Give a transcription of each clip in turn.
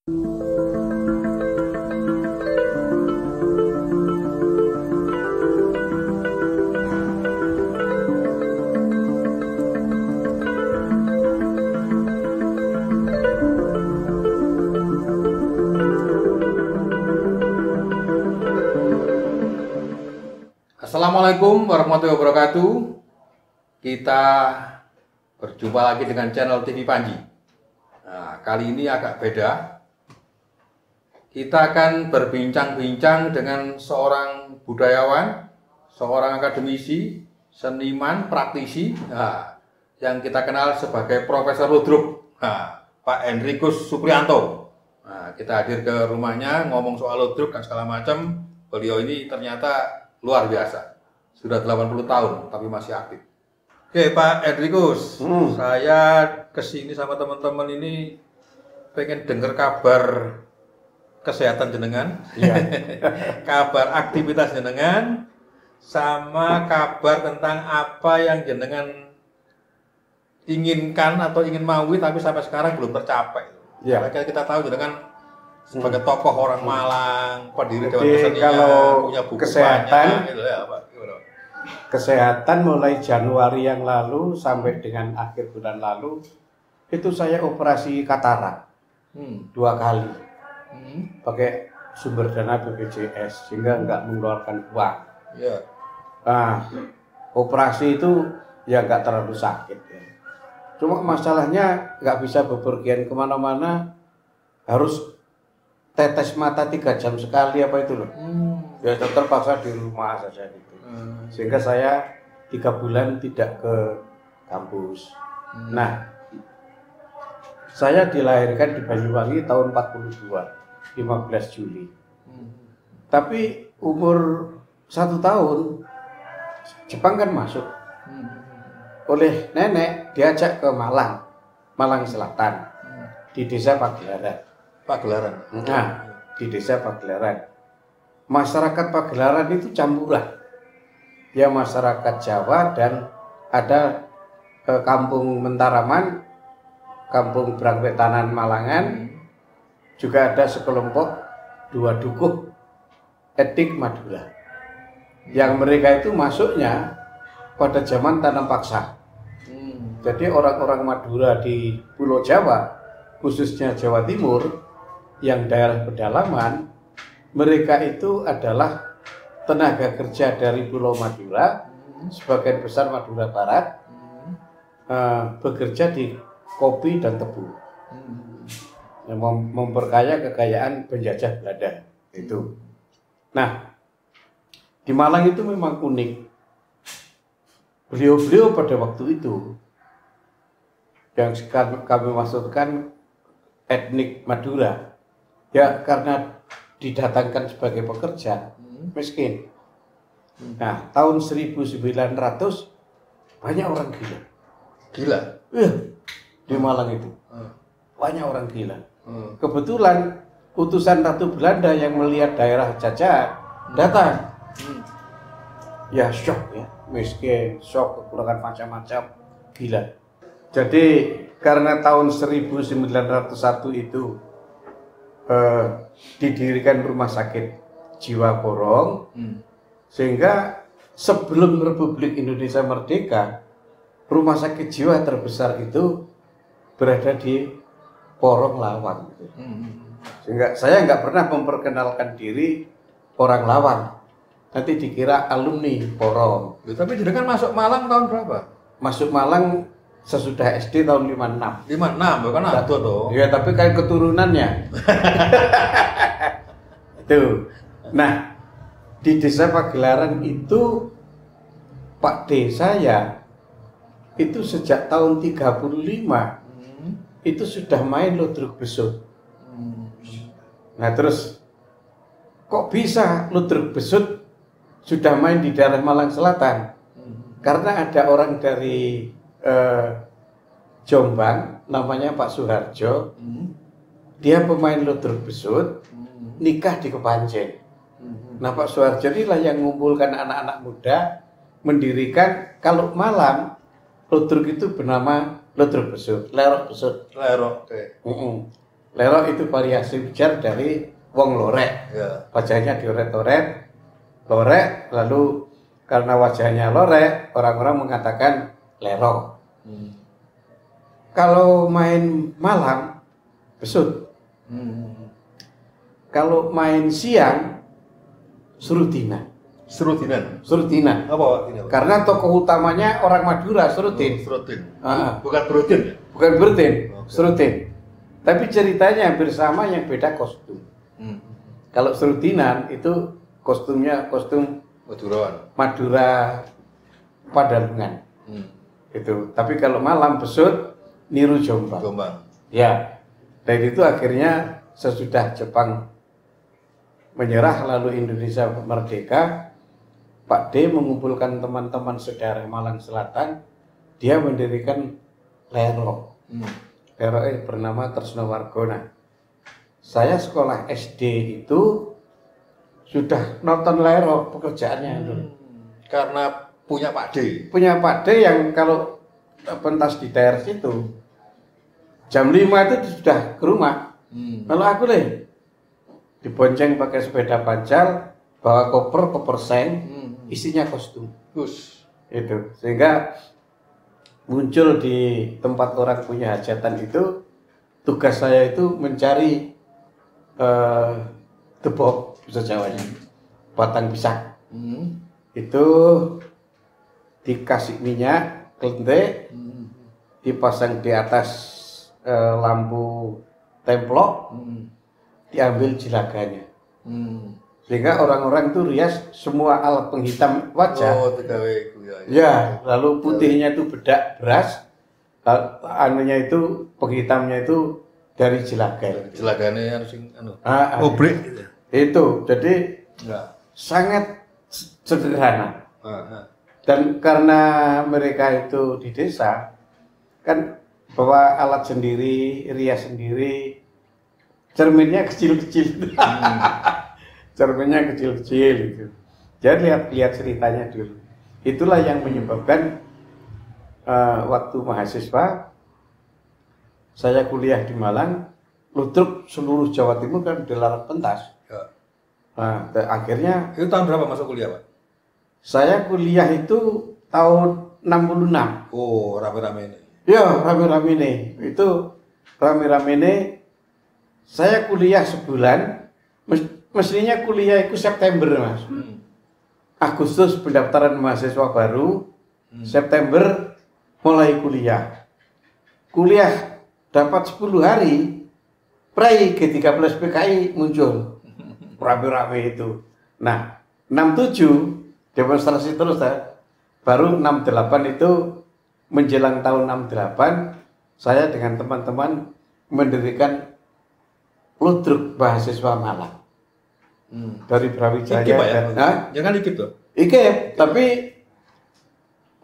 Assalamualaikum warahmatullahi wabarakatuh. Kita berjumpa lagi dengan channel TV Panji. Nah, kali ini agak beda. Kita akan berbincang-bincang dengan seorang budayawan, seorang akademisi, seniman, praktisi, yang kita kenal sebagai Profesor Ludruk, Pak Hendrikus Supriyanto. Nah, kita hadir ke rumahnya, ngomong soal Ludruk dan segala macam. Beliau ini ternyata luar biasa, sudah 80 tahun tapi masih aktif. Oke Pak Hendrikus, saya kesini sama teman-teman ini pengen dengar kabar kesehatan jenengan, kabar aktivitas jenengan, sama kabar tentang apa yang jenengan inginkan atau ingin maui tapi sampai sekarang belum tercapai. Karena kita tahu jenengan sebagai tokoh orang Malang, pendiri Dewan Kesenian, kalau punya buku kesehatan, banyak, gitu ya, Pak. Kesehatan mulai Januari yang lalu sampai dengan akhir bulan lalu itu saya operasi katarak 2 kali pakai sumber dana BPJS sehingga nggak mengeluarkan uang. Nah, operasi itu ya nggak terlalu sakit ya. Cuma masalahnya nggak bisa bepergian kemana-mana, harus tetes mata 3 jam sekali apa itu loh. Ya terpaksa di rumah saja gitu. Sehingga saya 3 bulan tidak ke kampus. Nah, saya dilahirkan di Banyuwangi tahun 42, 15 Juli. Tapi umur 1 tahun Jepang kan masuk. Oleh nenek diajak ke Malang, Malang Selatan, di desa Pagelaran. Nah, di desa Pagelaran. Masyarakat Pagelaran itu campuran. Ya masyarakat Jawa dan ada kampung Mentaraman, kampung Brangwetanan Malangan, juga ada sekelompok 2 dukuh etnik Madura. Yang mereka itu masuknya pada zaman tanam paksa. Jadi orang-orang Madura di Pulau Jawa, khususnya Jawa Timur, yang daerah pedalaman, mereka itu adalah tenaga kerja dari Pulau Madura, sebagian besar Madura Barat, bekerja di kopi dan tebu, yang memperkaya kekayaan penjajah Belanda itu. Nah, di Malang itu memang unik. Beliau-beliau pada waktu itu yang kami maksudkan etnik Madura, ya karena didatangkan sebagai pekerja miskin. Nah, tahun 1900 banyak orang gila. Di Malang itu banyak orang gila. Kebetulan utusan Ratu Belanda yang melihat daerah jajahan datang. Ya shock ya, miskin, shock, kekurangan macam-macam, gila. Jadi karena tahun 1901 itu didirikan rumah sakit jiwa Porong, sehingga sebelum Republik Indonesia merdeka, rumah sakit jiwa terbesar itu berada di Porong Lawang. Sehingga saya nggak pernah memperkenalkan diri orang Lawang, nanti dikira alumni Porong. Tapi jenengan masuk Malang tahun berapa? Masuk Malang sesudah SD tahun 56. 56, bukan ado toh. Iya, tapi kan keturunannya. Itu. Nah, di desa Pagelaran itu Pak D saya itu sejak tahun 35 itu sudah main ludruk besut. Nah, terus kok bisa ludruk besut sudah main di daerah Malang Selatan? Karena ada orang dari Jombang, namanya Pak Suharjo, dia pemain ludruk besut, nikah di Kepanjen. Nah, Pak Suharjo inilah yang mengumpulkan anak-anak muda, mendirikan, kalau malam ludruk itu bernama ludruk besut, lerok besut. Lerok, oke. Lerok itu variasi ujar dari wong lorek. Ya. Wajahnya dioret-oret, lorek, lalu karena wajahnya lorek, orang-orang mengatakan lerok. Kalau main malam, besut. Kalau main siang, surutina. Surutina. Apa ini? Karena tokoh utamanya orang Madura, Surutin. Surutin. Bukan Brutin ya? Bukan Brutin, Surutin. Tapi ceritanya hampir sama, yang beda kostum. Kalau Surutinan itu kostumnya kostum Madura Padalungan. Itu. Tapi kalau malam besut niru Jombang. Ya. Dan itu akhirnya sesudah Jepang menyerah lalu Indonesia merdeka, Pak D mengumpulkan teman-teman saudara Malang Selatan, dia mendirikan Lerok. Lerok bernama Tresno Wargona. Saya sekolah SD itu sudah nonton Lerok pekerjaannya. Karena punya Pak D. Punya Pak D yang kalau pentas di daerah situ jam 5 itu sudah ke rumah. Kalau aku dibonceng pakai sepeda pancal, bawa koper seng, isinya kostum. Itu sehingga muncul di tempat orang punya hajatan itu, tugas saya itu mencari tebok bisa Jawanya, batang pisang. Itu dikasih minyak kelentek, dipasang di atas lampu templok, diambil jilaganya. Sehingga orang-orang itu rias semua alat penghitam wajah. Ya, lalu putihnya itu bedak beras, anunya itu penghitamnya itu dari jilaga. Jilaganya obrek itu. Jadi sangat sederhana. Dan karena mereka itu di desa, kan bawa alat sendiri, rias sendiri, cerminnya kecil-kecil. Cerminnya kecil-kecil gitu. Jadi lihat ceritanya dulu. Itulah yang menyebabkan waktu mahasiswa saya kuliah di Malang, ludruk seluruh Jawa Timur kan dilarang pentas. Nah, akhirnya itu tahun berapa masuk kuliah, Pak? Saya kuliah itu tahun 66. Oh, rame-rame ini. Ya, rame-rame nih. Itu rame-rame nih. Saya kuliah sebulan, mestinya kuliah itu September, Mas. Agustus pendaftaran mahasiswa baru, September mulai kuliah. Kuliah dapat 10 hari, Prai G13 PKI muncul. Rame-rame itu. Nah, 67 demonstrasi terus baru 68 itu menjelang tahun 68 saya dengan teman-teman mendirikan Ludruk Mahasiswa Malang. Dari Brawijaya. IKIP, Pak, ya? Jangan IKIP tuh. IKIP, tapi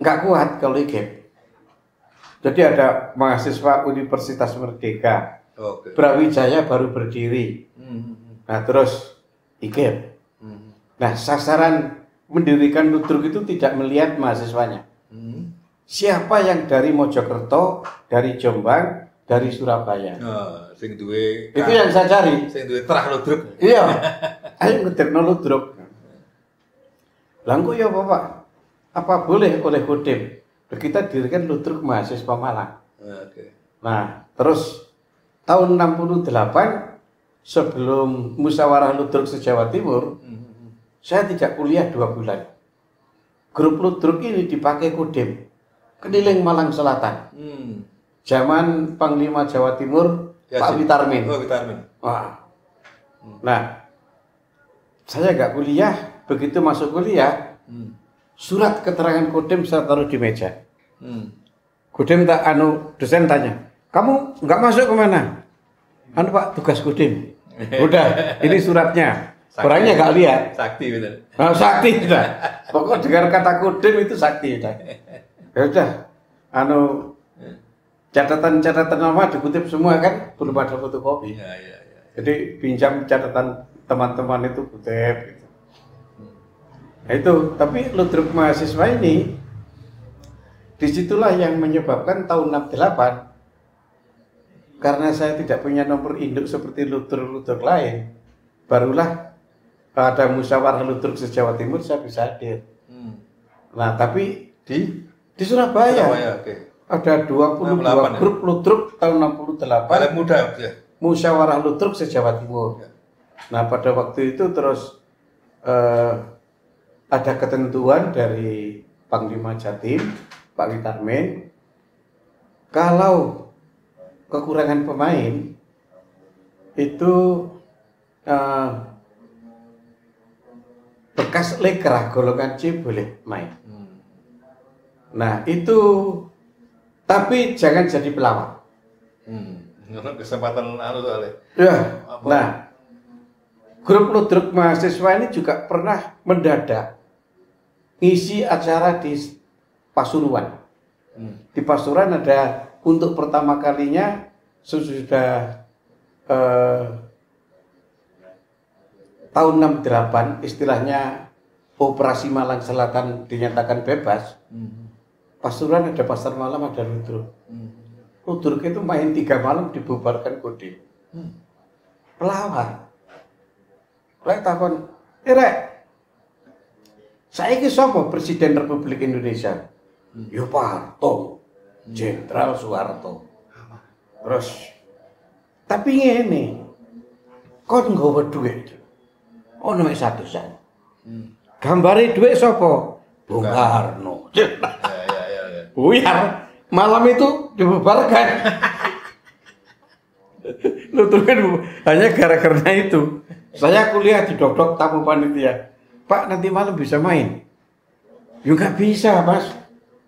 nggak kuat kalau IKIP. Jadi ada mahasiswa Universitas Merdeka. Brawijaya baru berdiri. Nah, terus IKIP. Nah, sasaran mendirikan Ludruk itu tidak melihat mahasiswanya. Siapa yang dari Mojokerto, dari Jombang, dari Surabaya. Sing duwe itu yang saya cari. Sing duwe terah Ludruk. Iya. Ayo ngedirno Ludruk. Langku ya Bapak. Apa boleh oleh Kodim? Kita dirikan Ludruk Mahasiswa Malang. Nah, terus tahun 68 sebelum musyawarah Ludruk se-Jawa Timur, saya tidak kuliah 2 bulan. Grup Ludruk ini dipakai Kodim keliling Malang Selatan. Zaman Panglima Jawa Timur Pak Witarmin. Nah, saya nggak kuliah, begitu masuk kuliah, surat keterangan Kodim saya taruh di meja. Kodim dosen tanya, kamu nggak masuk kemana? Pak, tugas Kodim. Udah, ini suratnya. Orangnya nggak lihat. Sakti betul. Nah, sakti udah. Pokok dengar kata Kodim itu sakti udah. Ya udah, catatan-catatan nama dikutip semua kan, belum ada fotokopi. Jadi pinjam catatan teman-teman itu kutip. Gitu. Nah, itu, tapi Ludruk Mahasiswa ini, disitulah yang menyebabkan tahun 68 karena saya tidak punya nomor induk seperti ludruk-ludruk lain, barulah ada musyawarah ludruk se-Jawa Timur saya bisa hadir. Nah, tapi di Surabaya, ada 22 grup ludruk tahun 68. Paling muda ya. Musyawarah ludruk se-Jawa Timur. Nah, pada waktu itu terus ada ketentuan dari Panglima Jatim, Pak Witarmin, kalau kekurangan pemain itu bekas lekrah golongan C boleh main. Nah itu, tapi jangan jadi pelawak. Kesempatan soalnya. Ya. Nah, grup ludruk mahasiswa ini juga pernah mendadak ngisi acara di Pasuruan. Di Pasuruan ada untuk pertama kalinya sudah tahun 68 istilahnya Operasi Malang Selatan dinyatakan bebas. Pasuruan ada pasar malam, ada ludruk. Ludruk itu main 3 malam dibubarkan Kodim. Pelawak. Lek takon, "Rek, saiki sapa Presiden Republik Indonesia?" "Ya Pak Harto, Jenderal Soeharto." Terus, tapi ngene, kon nggawa dhuwit. Ono mek 100-an. Gambare dhuwit sapa? Bung Karno. Ya. Buyar, malam itu dibubarkan. Ludruk hanya gara-gara itu. Saya kuliah di Dok-Dok tamu panitia. "Pak, nanti malam bisa main?" "Ya nggak bisa, Mas.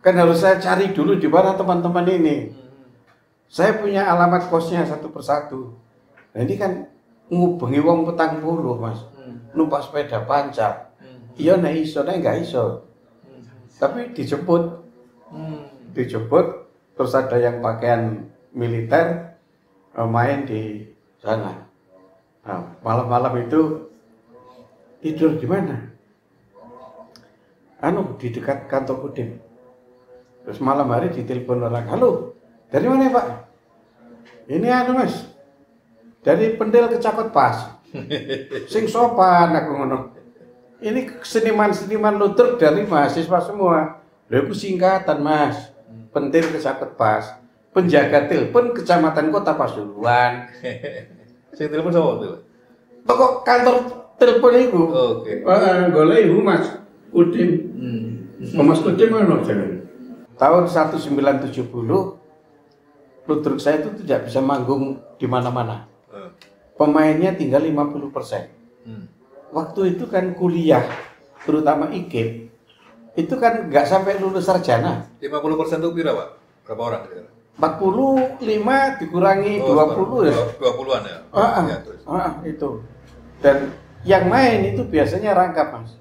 Kan harus saya cari dulu di mana teman-teman ini. Saya punya alamat kosnya satu persatu. Nah ini kan ngubengi wong 40, Mas. Numpak sepeda pancap. Iya nek iso, nek nggak iso. Tapi dijemput. Terus ada yang pakaian militer main di sana. Nah, malam-malam itu tidur di mana? Di dekat kantor Kodim. Terus malam hari ditelepon orang, "Halo, dari mana Pak?" "Ini Mas, dari Pendel Kecakot Pas." Sing sopan aku ngono. Ini seniman-seniman ludruk dari mahasiswa semua. Lha iku singkatan Mas. Pendel Kecakot Pas. Penjaga telepon Kecamatan Kota Pasuruan. Sing telepon sapa tuh? Toko kantor telepon iku. Oke. Golek iku Mas Kodim. Mas Kodim ono jenenge. Tahun 1970 ludruk saya itu tidak bisa manggung di mana-mana. Pemainnya tinggal 50%. Waktu itu kan kuliah, terutama IKIP, itu kan nggak sampai lulus sarjana. 50% itu pira, Pak? Berapa orang? 45 dikurangi 20 ya. 20-an ya? Itu. Dan yang main itu biasanya rangkap, Mas.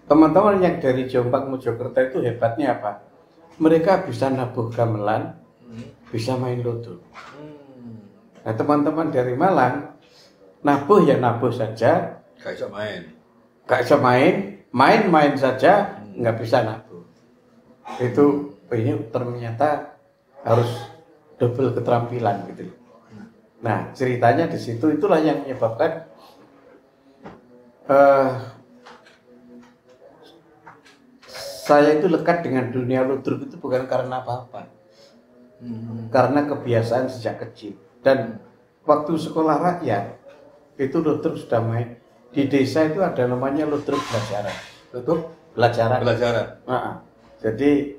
Teman-teman yang dari Jombang Mojokerto itu hebatnya apa? Mereka bisa nabuh gamelan, bisa main ludruk. Nah, teman-teman dari Malang nabuh ya nabuh saja, gak bisa main. Gak bisa main saja, nggak bisa nabuh. Itu ini ternyata harus double keterampilan gitu. Nah, ceritanya di situ itulah yang menyebabkan saya itu lekat dengan dunia ludruk itu bukan karena apa-apa. Karena kebiasaan sejak kecil. Dan waktu sekolah rakyat itu ludruk sudah main. Di desa itu ada namanya ludruk belajaran. Ludruk belajaran. Jadi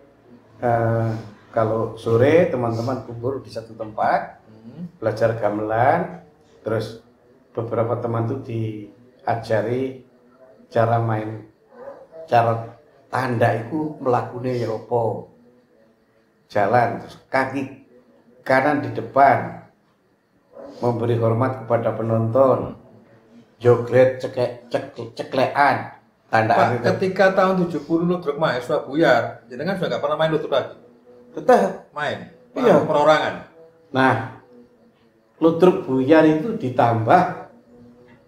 kalau sore teman-teman kumpul di satu tempat, belajar gamelan, terus beberapa teman tuh diajari cara main, cara tanda itu melakukannya ya opo, jalan, terus kaki kanan di depan, memberi hormat kepada penonton, joglet ceklean, tanda. Pak, ketika tahun 70 ludruk mahasiswa buyar, jenengan sudah nggak pernah main ludruk lagi? Tetap main, iya. Perorangan. Nah, ludruk buyar itu ditambah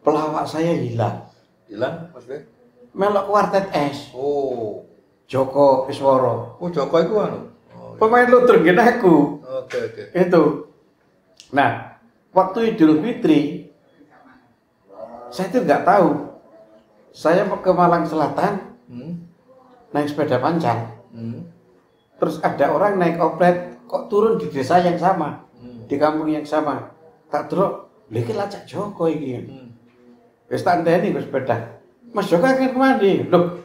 pelawak saya hilang. Hilang, maksudnya? Melok kuartet es. Oh, Joko Isworo. Joko itu anu. Pemain ludruk gini aku. Oke. Itu. Nah, waktu Idul Fitri, saya itu nggak tahu. Saya mau ke Malang Selatan, naik sepeda panjang. Terus ada orang naik oplet, kok turun di desa yang sama, di kampung yang sama. Tak terus, lagi lacak Joko ini. Wis tak enteni Gus sepeda. Mas Joko akan kemana? Loh,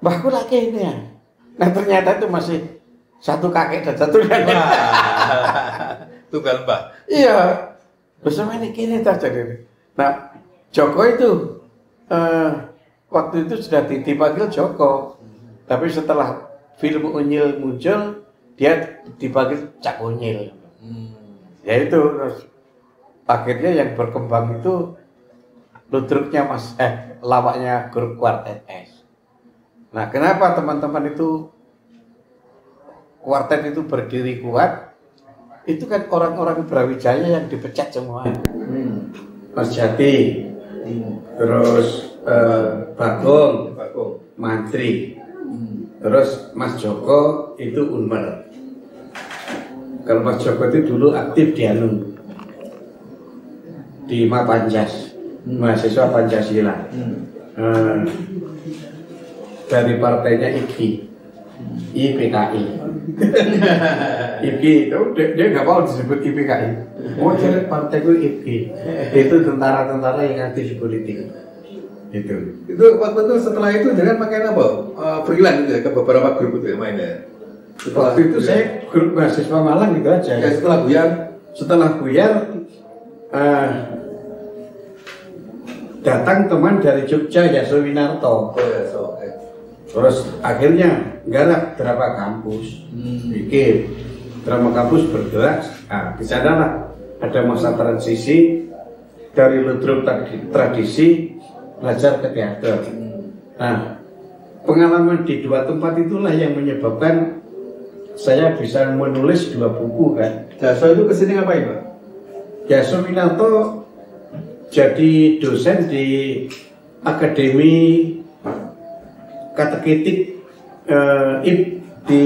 mbahku lagi ini ya. Nah ternyata itu masih satu kakek dan satu nenek. Tunggal mbah. Iya, bersama ini kini terjadi. Nah, Joko itu waktu itu sudah dipanggil Joko, tapi setelah film Unyil muncul, dia dipanggil Cak Unyil. Ya itu, terus akhirnya yang berkembang itu ludruknya lawaknya grup Kuartet S. Nah, kenapa teman-teman itu kuartet itu berdiri kuat? Itu kan orang-orang Brawijaya yang dipecat semua. Mas Jati, terus Bagong, Mantri, terus Mas Joko itu Unmer. Kalau Mas Joko itu dulu aktif di di Mapanjas, mahasiswa Pancasila. Dari partainya IPKI. IPKI itu dia nggak mau disebut IPKI. Mau cari partai itu IPKI. Itu tentara-tentara yang aktif di politik. Itu waktu itu setelah itu dengan pakai apa? Freelance gitu ya, ke beberapa grup itu ya mainnya. Waktu itu saya grup mahasiswa Malang gitu aja. Ya, setelah buyar datang teman dari Jogja, Yaso Winarto. Terus akhirnya garap drama kampus, bikin drama kampus bergerak. Nah, di sana ada masa transisi dari ludruk tradisi belajar ke teater. Nah, pengalaman di dua tempat itulah yang menyebabkan saya bisa menulis 2 buku kan. Jaso itu kesini ngapain Pak? Yaso Winarto jadi dosen di Akademi Kateketik di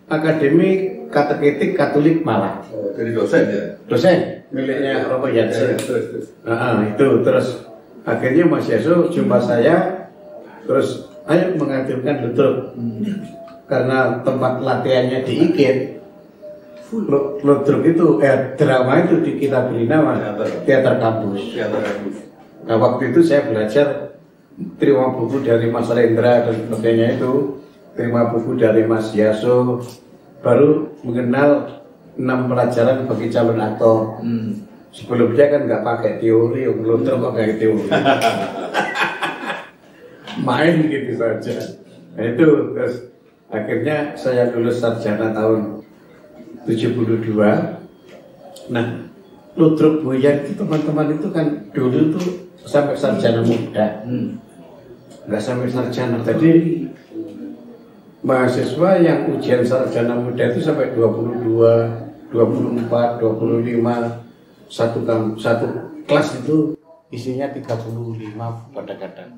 Akademi Kateketik Katolik Malang. Dari dosen ya? Dosen miliknya Romo Yansen. Itu terus akhirnya Mas Yaso jumpa saya, terus ayo mengajukan ludruk karena tempat latihannya di IKIN. Ludruk itu drama itu kita beri nama teater kampus. Nah waktu itu saya belajar, terima buku dari Mas Rendra dan sebagainya itu, terima buku dari Mas Yaso, baru mengenal 6 pelajaran bagi calon aktor. Sebelumnya kan nggak pakai teori, belum pakai teori. Main gitu saja. Nah itu terus akhirnya saya lulus sarjana tahun 72. Nah, ludruk buyar itu teman-teman itu kan dulu tuh sampai sarjana muda. Nggak sampai sarjana. Tadi mahasiswa yang ujian sarjana muda itu sampai 22, 24, 25. Satu kelas itu isinya 35 kadang-kadang.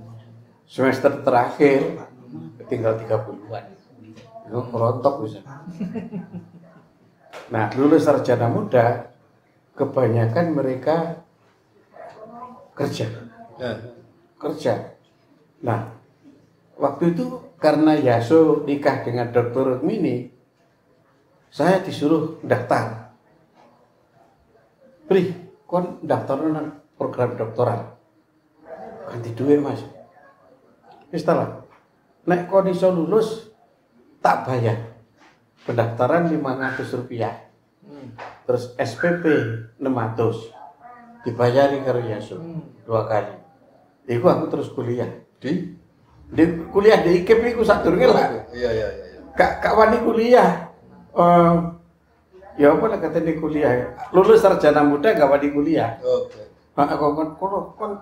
Semester terakhir tinggal 30-an. Itu kerontok bisa. Nah, lulus sarjana muda kebanyakan mereka kerja. Nah, waktu itu karena Yaso nikah dengan Dr. Rukmini, saya disuruh daftar. Pri, kon daftar nang program doktoral. Ganti duit Mas. Istilah. Nek kon iso lulus tak bayar. Pendaftaran 500 rupiah. Terus SPP 600. Dibayari karo Yaso 2 kali. Iku aku terus kuliah di kuliah di IKIP iku sadurunge lah. Iya. Kak wani kuliah. Ya apa lah katanya kuliah. Lulus sarjana muda gak wani kuliah. Oke. Kon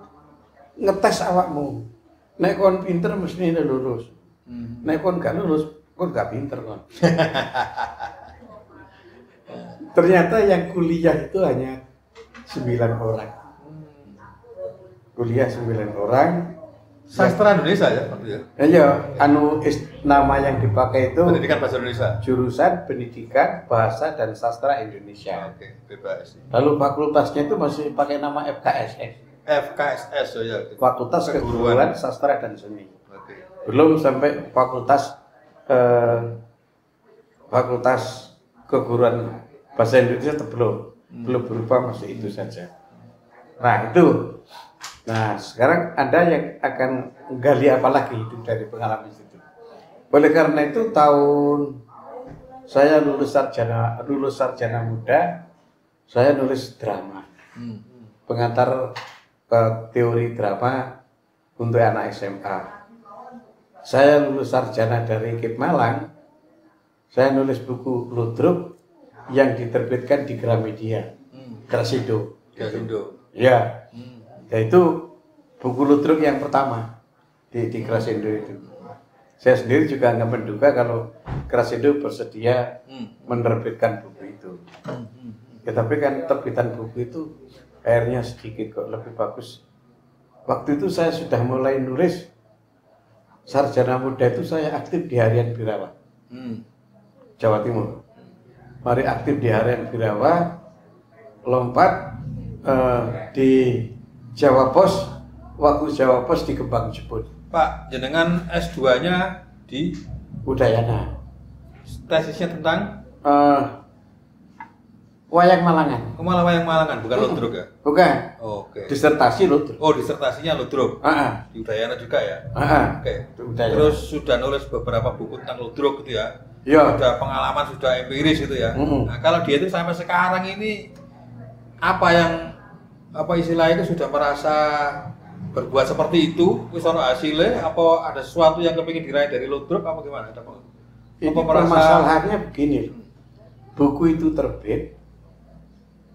ngetes awakmu. Nek kon pinter mesti lulus. Nek kon gak lulus, kon gak pinter kon. Ternyata yang kuliah itu hanya 9 orang. Kuliah 9 orang, Sastra Indonesia ya waktu ya? Iya, nama yang dipakai itu Pendidikan Bahasa Indonesia. Jurusan Pendidikan Bahasa dan Sastra Indonesia. Oke, bebas. Lalu fakultasnya itu masih pakai nama FKSS. FKSS, oh ya. Fakultas Keguruan Sastra dan Seni. Oke. Belum sampai Fakultas Keguruan Bahasa Indonesia itu belum berubah, masih itu saja. Nah itu. Nah, sekarang Anda yang akan menggali apa lagi itu dari pengalaman itu. Oleh karena itu tahun saya lulus sarjana muda, saya nulis drama. Pengantar teori drama untuk anak SMA. Saya lulus sarjana dari KIP Malang. Saya nulis buku Ludruk yang diterbitkan di Gramedia, Grasindo. Ya. Yaitu buku Ludruk yang pertama di Grasindo itu. Saya sendiri juga nggak menduga kalau Grasindo bersedia menerbitkan buku itu. Ya, tapi kan terbitan buku itu akhirnya sedikit kok, lebih bagus. Waktu itu saya sudah mulai nulis sarjana muda itu, saya aktif di Harian Birawa, Jawa Timur. Mari aktif di Harian Birawa, lompat di Jawa Pos, waktu Jawa Pos di Kembang Jepun. Pak, jenengan S2-nya di Udayana. Tesisnya tentang Wayang Malangan. malah wayang Malangan, bukan Ludruk ya? Bukan. Oke. Disertasi Ludruk. Oh, disertasinya Ludruk. Di Udayana juga ya? Oke. Terus sudah nulis beberapa buku tentang Ludruk gitu ya? Iya. Sudah pengalaman, sudah empiris gitu ya? Nah, kalau dia itu sampai sekarang ini apa istilahnya itu sudah merasa berbuat seperti itu, wis ono hasilnya, apa ada sesuatu yang kepingin diraih dari Ludruk apa gimana? Ini permasalahannya begini, buku itu terbit,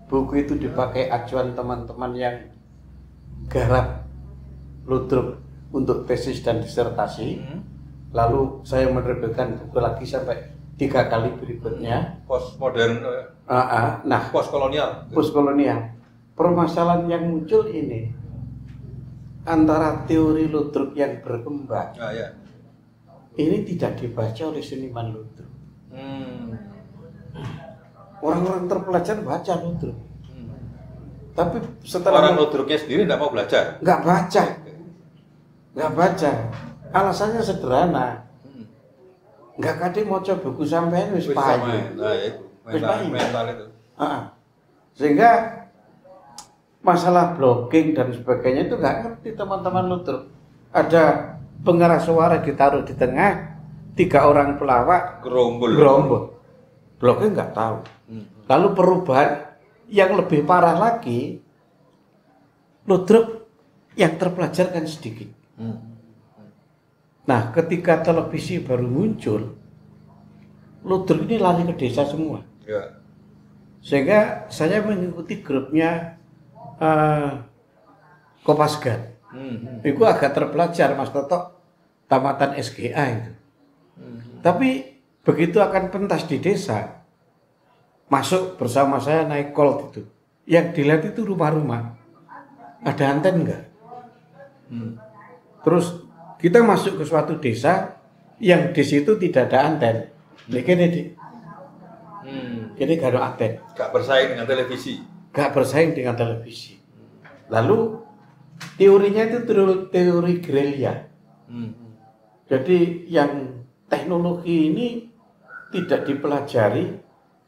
buku itu dipakai acuan teman-teman yang garap Ludruk untuk tesis dan disertasi. Lalu saya menerbitkan buku lagi sampai 3 kali berikutnya. Postmodern, postkolonial. Permasalahan yang muncul ini antara teori Ludruk yang berkembang, ini tidak dibaca oleh seniman Ludruk. Orang-orang terpelajar baca Ludruk, tapi setelah orang Ludruknya sendiri tidak mau belajar. Nggak baca. Alasannya sederhana. Nggak kadang mau coba buku sampean wis payu. Mental itu. Sehingga masalah blogging dan sebagainya itu nggak ngerti teman-teman Ludruk. Ada pengeras suara ditaruh di tengah, 3 orang pelawak gerombol. Blogging nggak tahu. Lalu perubahan yang lebih parah lagi, Ludruk yang terpelajar kan sedikit. Nah, ketika televisi baru muncul, Ludruk ini lari ke desa semua. Sehingga saya mengikuti grupnya Kopasgat. Itu agak terpelajar, Mas Toto, tamatan SGA itu. Tapi begitu akan pentas di desa, masuk bersama saya naik Colt itu. Yang dilihat itu rumah-rumah. Ada anten enggak? Terus kita masuk ke suatu desa yang di situ tidak ada anten. Ini gak ada anten. Gak bersaing dengan televisi. Lalu teorinya itu teori gerilya. Jadi yang teknologi ini tidak dipelajari,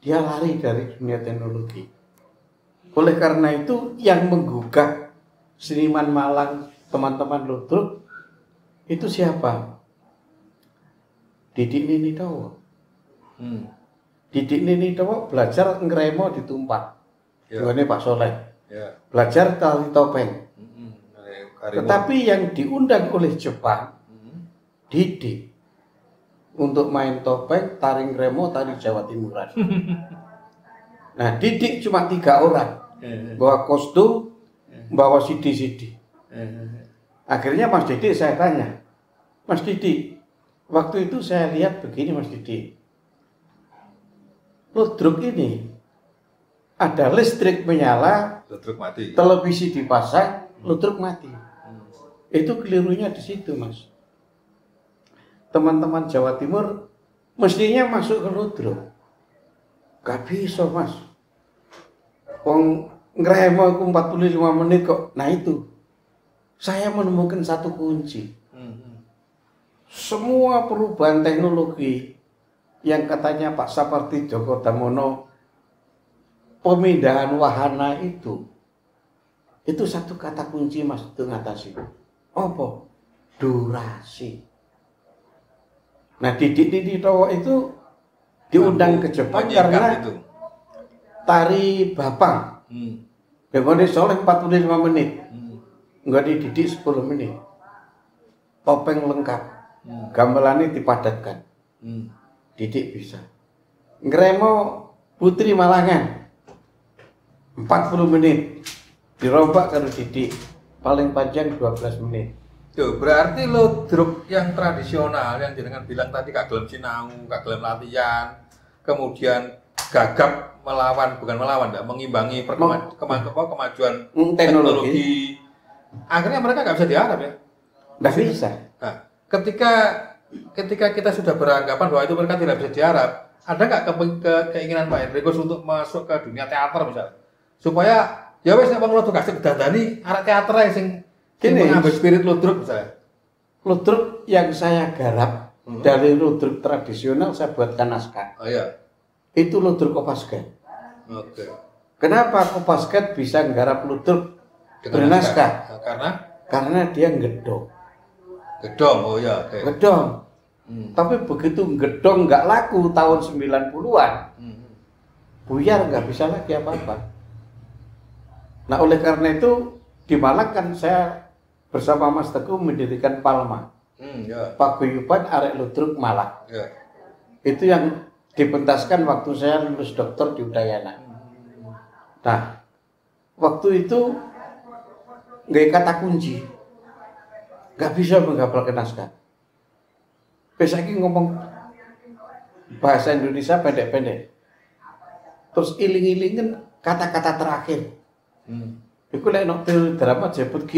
dia lari dari dunia teknologi. Oleh karena itu yang menggugah seniman Malang, teman-teman Ludruk, itu siapa? Didik Ninitowo. Didik Ninitowo belajar ngremo ditumpah. Ini Pak Soleh. Belajar tali topeng. Tetapi yang diundang oleh Jepang, Didik, untuk main topeng, tari ngremo, tari Jawa Timuran. Nah, Didik cuma 3 orang. Bawa kostum, bawa CD. Akhirnya Mas Didik saya tanya, Mas Didik, waktu itu saya lihat begini Mas Didik, Ludruk ini ada listrik menyala, Ludruk mati. Televisi dipasang, Ludruk mati. Itu kelirunya di situ, Mas. Teman-teman Jawa Timur mestinya masuk ke ludruk. Gak bisa, Mas. Wong ngremo aku 45 menit kok. Nah itu. Saya menemukan satu kunci. Semua perubahan teknologi yang katanya Pak Sapardi Djoko Damono pemindahan wahana itu satu kata kunci, Mas, itu ngatasi. Apa? Durasi. Nah, Didik Towo itu diundang ke Jepang karena itu. Tari Bapang. Begone soleh 45 menit. Enggak dididik 10 menit. Topeng lengkap. Gamelannya dipadatkan. Didik bisa. Ngremo Putri Malangan 40 menit. Dirombak karo didik paling panjang 12 menit. Tuh, berarti ludruk yang tradisional yang jenengan bilang tadi kagelem sinau, kagelem latihan, kemudian gagap melawan, bukan melawan, mengimbangi kemajuan teknologi. Akhirnya mereka nggak bisa diharap ya? Nggak bisa. Nah, ketika kita sudah beranggapan bahwa itu mereka tidak bisa diharap, ada nggak keinginan Pak Hendrikus untuk masuk ke dunia teater misalnya? Supaya ya wes nek wong ludruk kasih dandani arek teater ae sing mengambil spirit ludruk misalnya. Ludruk yang saya garap dari ludruk tradisional saya buatkan naskah. Oh iya. Itu ludruk Kopasgat. Oke. Kenapa Kopasgat bisa nggarap ludruk bernaskah? Karena dia gedong. Gedong, oh ya. Okay. Gedong. Tapi begitu gedong nggak laku tahun 90-an, buyar nggak bisa lagi apa-apa. Nah oleh karena itu di Malang kan saya bersama Mas Teguh mendirikan Palma. Paguyuban Arek Ludruk Malang. Itu yang dipentaskan waktu saya lulus dokter di Udayana. Nah, waktu itu nggak kata kunci, nggak bisa menghafalkan naskah. Besok ngomong bahasa Indonesia pendek-pendek, terus iling-ilingin kata-kata terakhir. Iku lek nok drama jebut Q.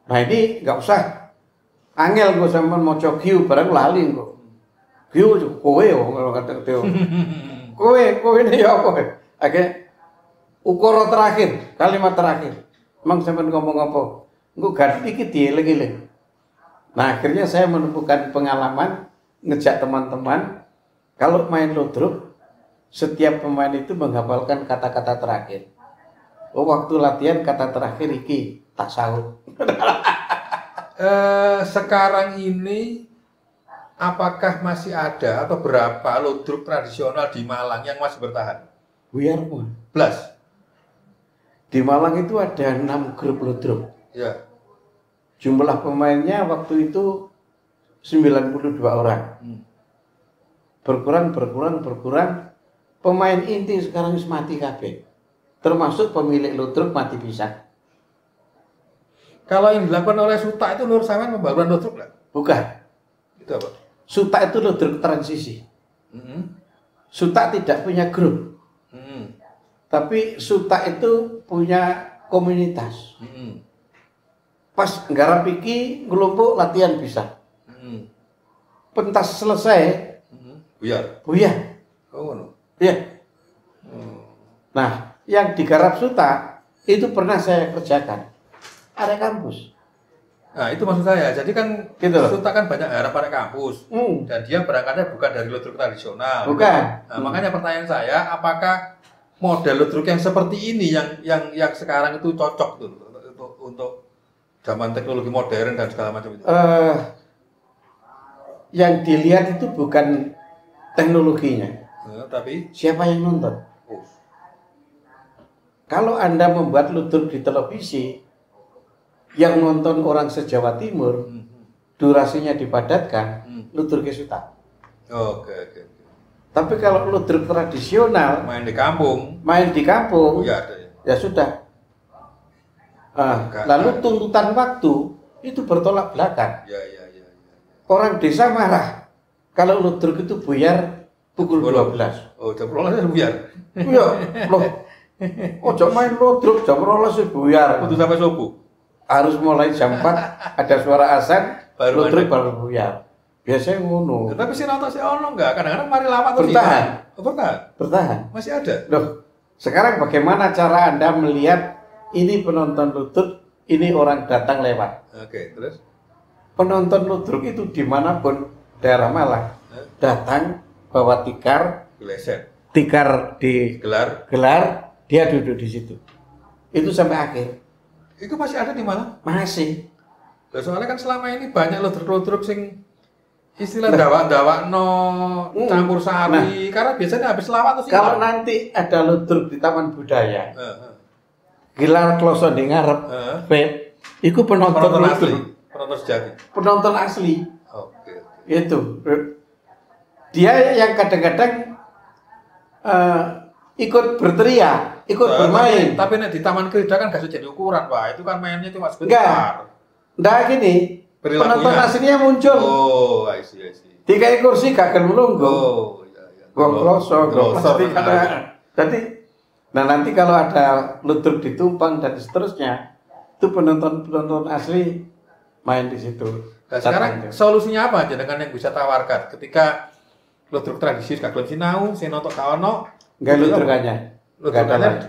Nah ini nggak usah angel gue sampean maca Q barang lali kok. Q kowe kalau kata Teo. Kowe ini apa? Oke. Ukara terakhir, kalimat terakhir. Emang sampean ngomong apa? Engko ganti iki dieling-eling. Nah, akhirnya saya menemukan pengalaman ngejak teman-teman kalau main ludruk setiap pemain itu menghafalkan kata-kata terakhir. Oh, waktu latihan kata terakhir iki tak sahut. Sekarang ini apakah masih ada atau berapa ludruk tradisional di Malang yang masih bertahan? Buyar pun. Blas. Di Malang itu ada 6 grup ludruk. Ya. Jumlah pemainnya waktu itu 92 orang. Berkurang. Pemain inti sekarang mati kabeh. Termasuk pemilik ludruk mati pisan. Kalau yang dilakukan oleh Suta itu Nur Samen pembaruan ludruk enggak? Bukan. Itu apa? Suta itu ludruk transisi. Suta tidak punya grup. Tapi Suta itu punya komunitas. Pas nggarap iki ngelompok latihan bisa. Pentas selesai buyar. Oh no. Iya. Nah, yang digarap Suta itu pernah saya kerjakan. Ada kampus. Nah, itu maksud saya. Jadi kan gitu. Suta kan banyak harap pada kampus. Dan dia berangkatnya bukan dari ludruk tradisional. Bukan. Nah, makanya pertanyaan saya, apakah model ludruk yang seperti ini yang sekarang itu cocok tuh untuk zaman teknologi modern dan segala macam itu? Yang dilihat itu bukan teknologinya, tapi siapa yang nonton. Kalau Anda membuat ludruk di televisi, yang nonton orang se-Jawa Timur, durasinya dipadatkan, ludruk Suta. Oke. Tapi kalau ludruk tradisional, main di kampung, ya sudah. Lalu tuntutan waktu itu bertolak belakang. Ya. Orang desa marah kalau ludruk itu buyar pukul 12. Oh, jam 12 buyar. Iya, loh. Ojo main ludruk jam 12 buyar. Kudu sampai subuh. harus mulai jam 4 ada suara azan ludruk mandek. baru buyar. Biasanya ngono. Tapi si nonton si ono enggak, kadang-kadang mari lama tuh Bertahan. Bertahan. Masih ada. Loh, sekarang bagaimana cara Anda melihat ini penonton ludruk, ini orang datang lewat? Oke, terus Penonton ludruk itu dimanapun daerah Malang datang bawa tikar Geleset. gelar, dia duduk di situ. Itu sampai akhir. Itu masih ada di Malang? Masih. Lah soalnya kan selama ini banyak ludruk-ludruk sing istilah dawak-dawak no campur sari, karena biasanya habis lawat tuh Kalau nanti ada ludruk di Taman Budaya, gelar kloso di ngarep, vape, itu penonton asli, ludruk. penonton sejati. Penonton asli. Oke. Itu. Dia yang kadang-kadang ikut berteriak, ikut bermain. Tapi nek di Taman Krida kan gak bisa jadi ukuran, Pak. Itu kan mainnya cuma sebentar. Enggak gini. Perilakunya. Penonton aslinya muncul. Oh, I see. Dikai kursi gak gelem lungguh. Oh, iya. Gong kloso, plastik ada. Jadi, nah nanti kalau ada ludruk ditumpang dan seterusnya, itu penonton asli main di situ. Nah, sekarang solusinya apa aja dengan yang bisa tawarkan ketika ludruk tradisi gak gelem sinau, sing nonton ka ono, enggak ludrukannya.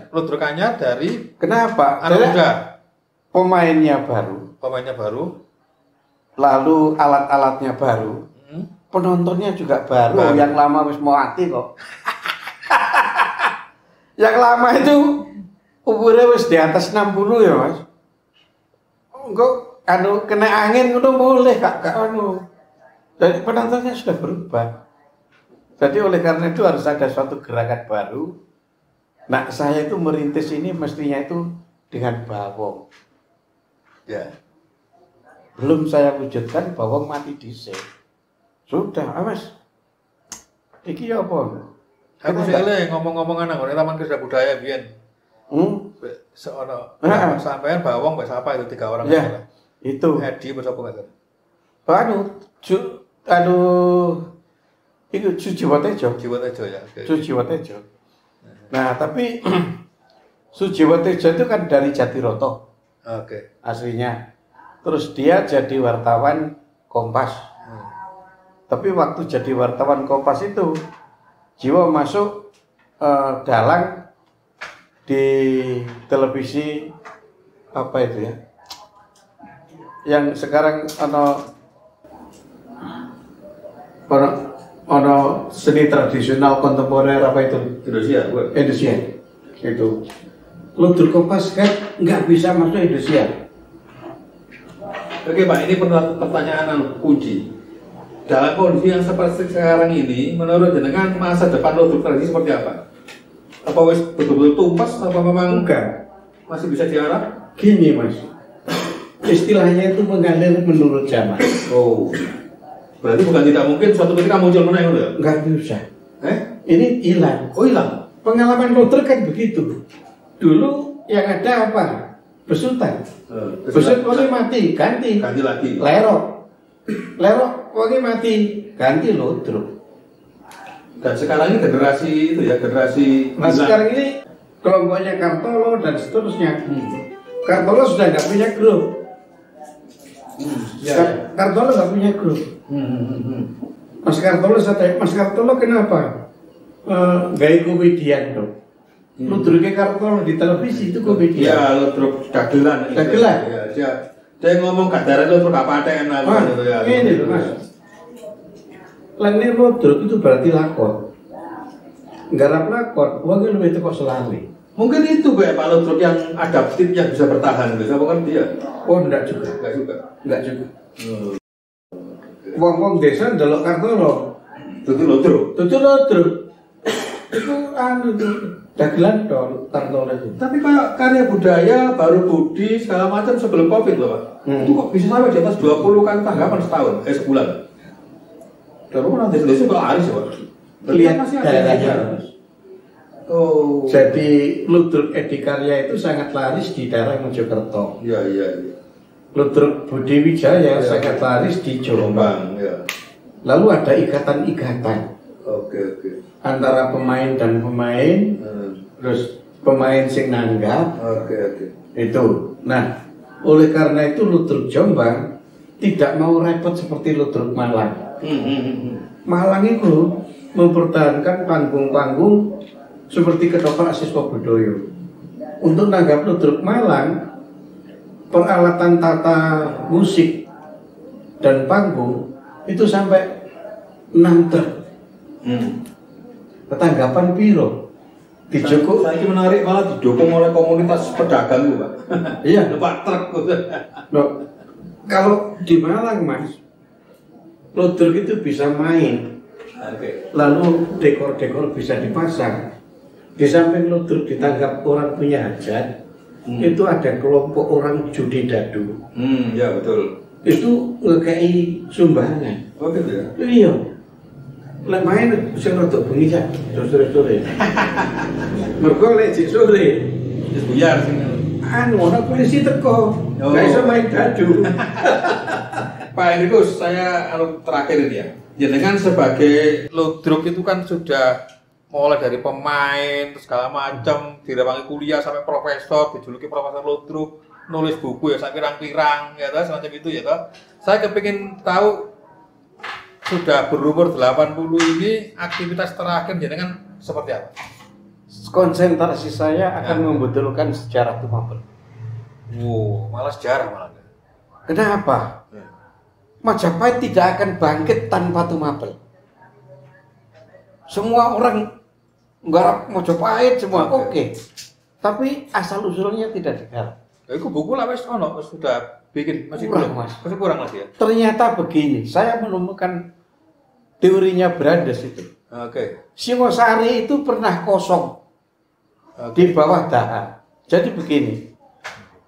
Ludrukannya dari Kenapa? anak muda. Pemainnya baru, lalu alat-alatnya baru, penontonnya juga baru. Yang lama wis mau mati kok. Yang lama itu umurnya wis di atas 60 ya Mas. Enggak kena angin udah boleh kak Jadi penontonnya sudah berubah. Jadi oleh karena itu harus ada suatu gerakan baru. Nah saya itu merintis ini mestinya itu dengan bawong. Ya. Belum saya wujudkan bawong mati dhisik. Sudah, Mas. Iki apa? Aku sih ngomong-ngomongan nang Taman Krida Budaya biyen. Seono. Sampean bawong mbak siapa itu 3 orang ya, salah. Itu. Edi bersapa enggak salah? Itu Sujiwotejo. Jiwotejo ya. Sujiwotejo. Nah, tapi Sujiwotejo itu kan dari Jatiroto. Oke. Aslinya. Terus dia jadi wartawan Kompas. Tapi waktu jadi wartawan Kompas itu Jiwo masuk dalang di televisi apa itu ya? Yang sekarang ono seni tradisional kontemporer apa itu? Indonesia. Itu. Ludruk Kompas kan nggak bisa masuk Indonesia. Oke Pak, ini pertanyaan kunci. Dalam kondisi yang seperti sekarang ini, menurut jenengan masa depan ludruk tradisi seperti apa? Apa wis betul-betul tumpas? Apa memang Bukan. masih bisa diharap? Gini Mas, istilahnya itu mengalir menurut zaman. Oh, berarti bukan tidak mungkin suatu ketika muncul menang ya? Nggak bisa. Ini hilang. Oh hilang? Pengalaman ludruk kan begitu. Dulu yang ada apa? Besutan. Besut wonge mati, ganti lagi. Lerok wonge mati, ganti ludruk. Dan sekarang ini generasi itu ya, generasi. Nah sekarang ini kelompoknya Kartolo dan seterusnya. Kartolo sudah nggak punya grup. Kartolo nggak punya grup. Mas Kartolo saya tanya, Mas Kartolo kenapa? Gaya komedian dong. Ludruknya Kartolo di televisi itu komedian. Ya, ludruk dagelan. Dagelan. Ya, dia ngomong kadaran ludruk apa paten lah. Ini loh Mas. Lainnya ludruk itu berarti lakon. Garap lakon, uangnya lebih kok selalu. Mungkin itu kayak Pak Ludruk yang adaptif yang bisa bertahan, bisa bukan dia? Oh, enggak juga. Enggak juga. Wong-wong desa ndelok Kartolo. Itu ludruk. Itu tuh dagelan dong Kartolo itu. Tapi kayak karya budaya, baru budi segala macam sebelum Covid loh Pak. Itu kok bisa sampai di atas 20 kan tanggapan setahun, sebulan. Dan nanti desa kok laris ya Pak. Lihat daerahnya. Oh. Jadi ludruk Edikarya itu sangat laris di daerah Mojokerto. Iya. Ludruk Budi Wijaya sangat laris di Jombang. Ya. Lalu ada ikatan-ikatan. Oke. Antara pemain dan pemain, terus pemain sing nanggap. Oke. Itu. Nah, Oleh karena itu Ludruk Jombang tidak mau repot seperti Ludruk Malang. Malang itu mempertahankan panggung-panggung seperti Ketoprak Siswa Budoyo. Untuk nanggap Ludruk Malang, peralatan tata musik dan panggung itu sampai 6 truk. Ketanggapan piro? Dijoko. Saya ini menarik malah didukung oleh komunitas pedagang itu, Pak. Iya, Numpak truk. loh, kalau di Malang Mas, Ludruk itu bisa main, lalu dekor-dekor bisa dipasang. Di samping Ludruk ditangkap orang punya hajat, itu ada kelompok orang judi dadu. Ya betul. Itu ngekei sumbangan. Oh gitu ya. Iya. Lek main bisa rotok bengi ya, sore-sore. Mergo lek jek sore, Wis buyar sing. anu ana polisi teko. Gak iso main dadu. Pak Hendrikus, saya terakhir ini ya. Jenengan sebagai Ludruk itu kan sudah mulai dari pemain terus segala macam, direwangi kuliah sampai profesor, dijuluki Profesor Ludruk, nulis buku ya sak pirang-pirang ya toh semacam itu ya toh. Saya kepingin tahu sudah berumur 80 ini aktivitas terakhir jenengan seperti apa? Konsentrasi saya akan membetulkan sejarah Tumapel. Malah sejarah malah. Kenapa? Majapahit tidak akan bangkit tanpa Tumapel. Semua orang nggarap Majapahit semua oke. Tapi asal usulnya tidak digarap. Itu buku lah wis ono sudah bikin masih kurang, belum Mas. Masih kurang lagi ya. Ternyata begini, saya menemukan teorinya Brandes itu. Oke. Singosari itu pernah kosong di bawah Daha. Jadi begini,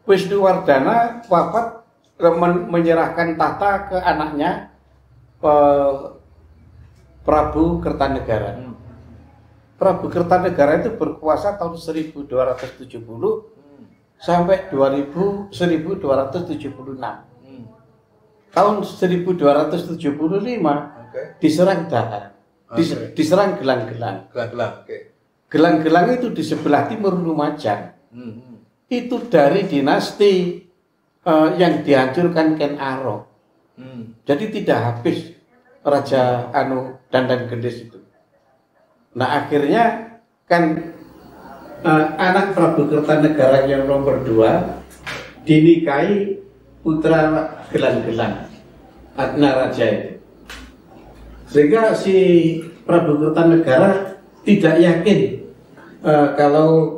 Wisnuwardana wafat menyerahkan tahta ke anaknya Prabu Kertanegara. Prabu Kertanegara itu berkuasa tahun 1270 sampai 1276. Tahun 1275 diserang Daha, diserang Gelang-Gelang. Gelang-Gelang itu di sebelah timur Lumajang. Itu dari dinasti yang dihancurkan Ken Arok. Jadi tidak habis Raja Dandan Gendis itu. Nah akhirnya kan anak Prabu Kertanegara yang nomor 2 dinikahi putra Gelang-Gelang, Adnaraja itu. Sehingga si Prabu Kertanegara tidak yakin kalau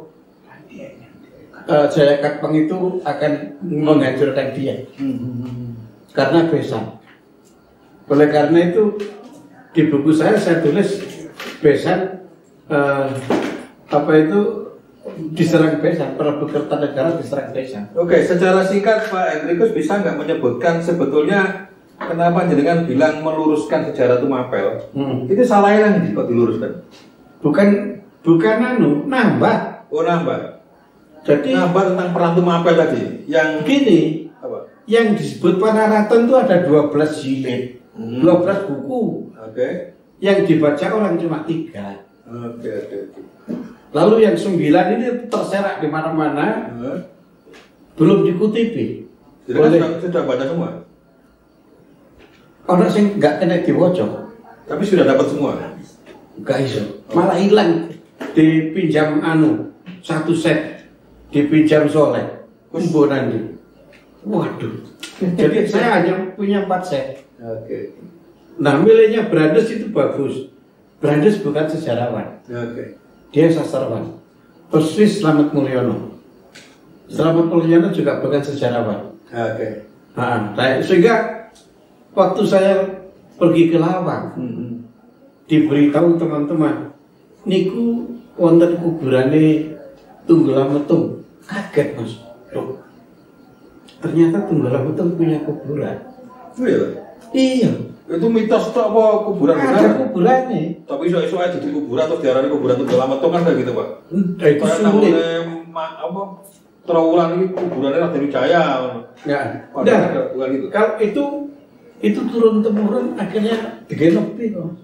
Jayakatpang itu akan menghancurkan dia karena Besan. Oleh karena itu di buku saya tulis Besan diserang Besan, Prabu Kertanegara diserang Besan. Oke, secara singkat Pak Hendrikus bisa nggak menyebutkan sebetulnya kenapa jenengan bilang meluruskan sejarah Tumapel? Itu salah yang kok diluruskan? Bukan nambah. Oh nambah. Jadi nambah tentang perang Tumapel tadi. Yang gini, apa? Yang disebut Panaratan itu ada 12 jilid, 12 buku. Oke. Yang dibaca orang cuma 3. Oke. Lalu yang 9 ini terserak di mana-mana, belum dikutipi. Jadi sudah baca semua? Orang sing nggak kena diwocok. Tapi sudah dapat semua? Nggak iso. Malah hilang. Dipinjam satu set, dipinjam Soleh, Mbonandi. Waduh. Jadi saya hanya punya 4 set. Oke. Nah miliknya Brandes itu bagus. Brandes bukan sejarawan. Oke. Dia sastrawan. Persis Slamet Mulyono. Slamet Mulyono juga bukan sejarawan. Oke. Nah, sehingga waktu saya pergi ke Lawang, diberitahu teman-teman, niku wonten kuburane Tunggalametung. Kaget Mas. Loh, ternyata Tunggalametung punya kuburan. Oh iya? Iya. Itu mitos atau apa kuburan benar? Ada kuburannya. Tapi iso-iso aja jadi kuburan atau diarani kuburan Tunggalametung kan kayak gitu Pak? Itu sulit. Apa? Trawulan ini kuburannya Raden Wijaya. Ya. Udah, bukan gitu. Kalau itu turun temurun akhirnya digenopi kok.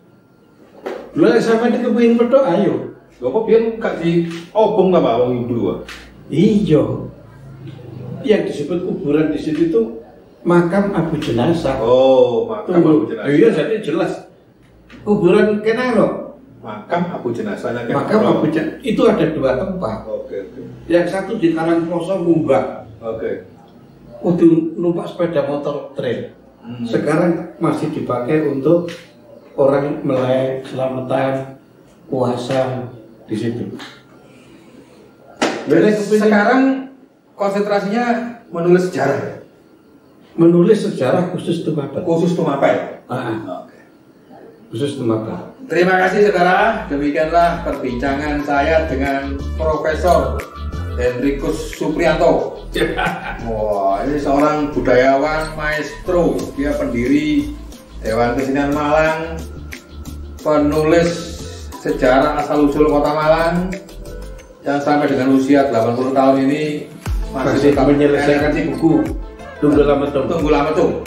Mulai sampai di kepingin medok ayo. Lho kok biyen gak di obong ta Pak wong dulu Pak? Iya. yang disebut kuburan di situ itu makam Abu Jenazah. Oh, makam Abu Jenazah. Iya, jadi jelas. Kuburan Kenaro. Makam Abu Jenazahnya Kenaro. Makam Abu Jenazah itu ada 2 tempat. Oke. Yang satu di Karangploso Mumbak. Oke. Untuk numpak sepeda motor trail. Sekarang masih dipakai untuk orang melek, selamatan, puasa di situ. Sekarang konsentrasinya menulis sejarah. Menulis sejarah khusus Tumapel. Khusus Tumapel. Oke. Khusus Tumapel. Terima kasih saudara. Demikianlah perbincangan saya dengan Profesor Henrikus Suprianto. Wah, ini seorang budayawan maestro. Dia pendiri Dewan Kesenian Malang, penulis sejarah asal-usul Kota Malang, yang sampai dengan usia 80 tahun ini masih menyelesaikan buku Tunggul Lametung. Tunggul Lametung.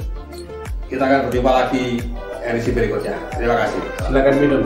Kita akan berjumpa lagi edisi berikutnya. Terima kasih. Silakan minum.